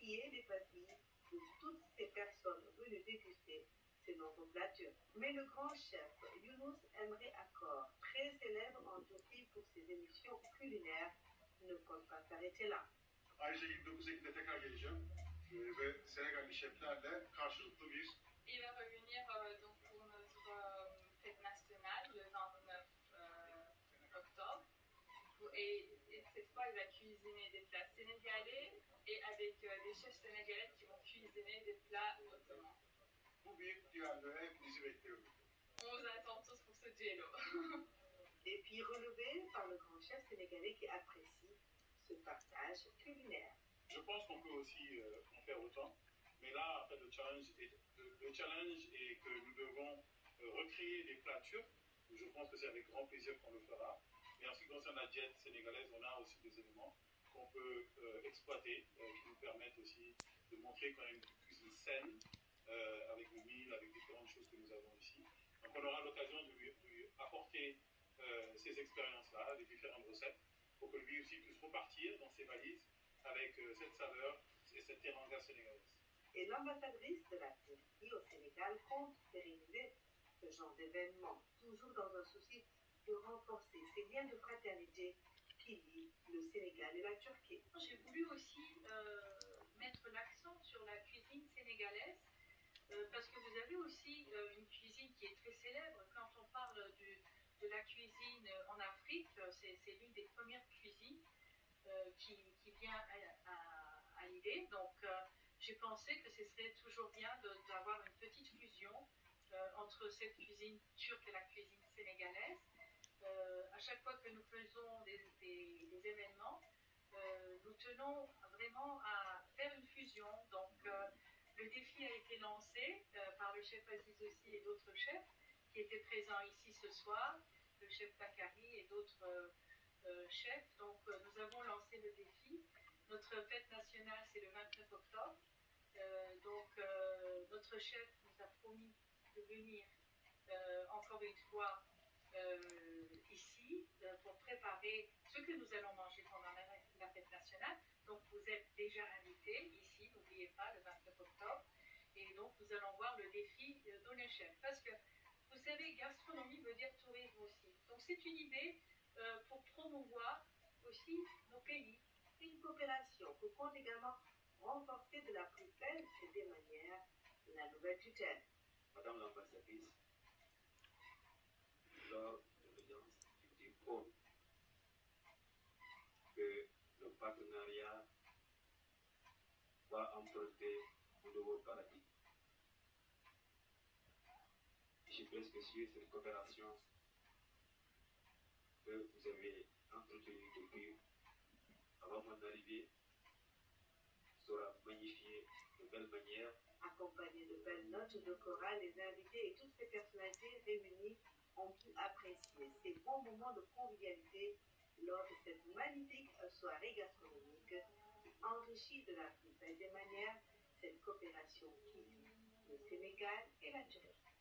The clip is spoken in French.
apprécié les papilles de toutes ces personnes venues déguster ces nombreux plats turcs. Mais le grand chef Yunus Emre Akor, très célèbre en Turquie pour ses émissions culinaires, ne compte pas s'arrêter là. Aynı şekilde 9 Ekim'de tekrar geleceğim ve Senegalli şeflerle karşılıklı bir... Il va revenir donc pour notre fête nationale le 29 octobre. Et cette fois, il va cuisiner des plats sénégalais et avec des chefs sénégalais qui vont cuisiner des plats ottomans. Bu büyük düelloya hepinizi bekliyorum. On vous attend tous pour ce duello. Défi relevé par le grand chef sénégalais qui apprécie ce partage culinaire. Je pense qu'on peut aussi en faire autant, mais là, après, le challenge est que nous devons recréer des plats turcs. Je pense que c'est avec grand plaisir qu'on le fera. Et en ce qui concerne la diète sénégalaise, on a aussi des éléments qu'on peut exploiter, qui nous permettent aussi de montrer quand même une cuisine saine, avec le mil, avec différentes choses que nous avons ici. Donc on aura l'occasion de lui apporter ces expériences-là, les différentes recettes, pour que lui aussi puisse repartir dans ses valises avec cette saveur et cette teranga sénégalaise. Et l'ambassadrice de la Turquie au Sénégal compte pérenniser ce genre d'événement, toujours dans un souci de renforcer ces liens de fraternité qui lient le Sénégal et la Turquie. J'ai voulu aussi mettre l'accent sur la cuisine sénégalaise parce que vous avez aussi une cuisine qui est très célèbre. Quand on parle de la cuisine en Afrique, c'est l'une des premières cuisines qui vient à l'idée. Donc j'ai pensé que ce serait toujours bien d'avoir une petite fusion entre cette cuisine turque et la cuisine sénégalaise. À chaque fois que nous faisons des événements, nous tenons vraiment à faire une fusion. Donc le défi a été lancé par le chef Aziz aussi et d'autres chefs qui étaient présents ici ce soir, le chef Bakari et d'autres chefs. Donc nous avons lancé le défi. Notre fête nationale, c'est le 29 octobre. Donc notre chef nous a promis de venir encore une fois ici pour préparer ce que nous allons manger pendant la fête nationale. Donc vous êtes déjà invités ici, n'oubliez pas, le 29 octobre. Et donc nous allons voir le défi d'Honneur Chef. Parce que vous savez, gastronomie veut dire tourisme aussi. Donc c'est une idée pour promouvoir aussi nos pays. Une coopération que compte également renforcer de la plus belle des manières la nouvelle tutelle. Madame l'ambassadrice, lors de l'audience, il compte que le partenariat va emprunter au nouveau paradis. Je suis presque sûr que cette coopération que vous avez entretenue depuis avant mon arrivée sera magnifiée de belle manière. Accompagnés de belles notes de chorale, les invités et toutes ces personnalités réunies ont pu apprécier ces bons moments de convivialité lors de cette magnifique soirée gastronomique enrichie de la plus belle des manières, cette coopération qui lie le Sénégal et la Turquie.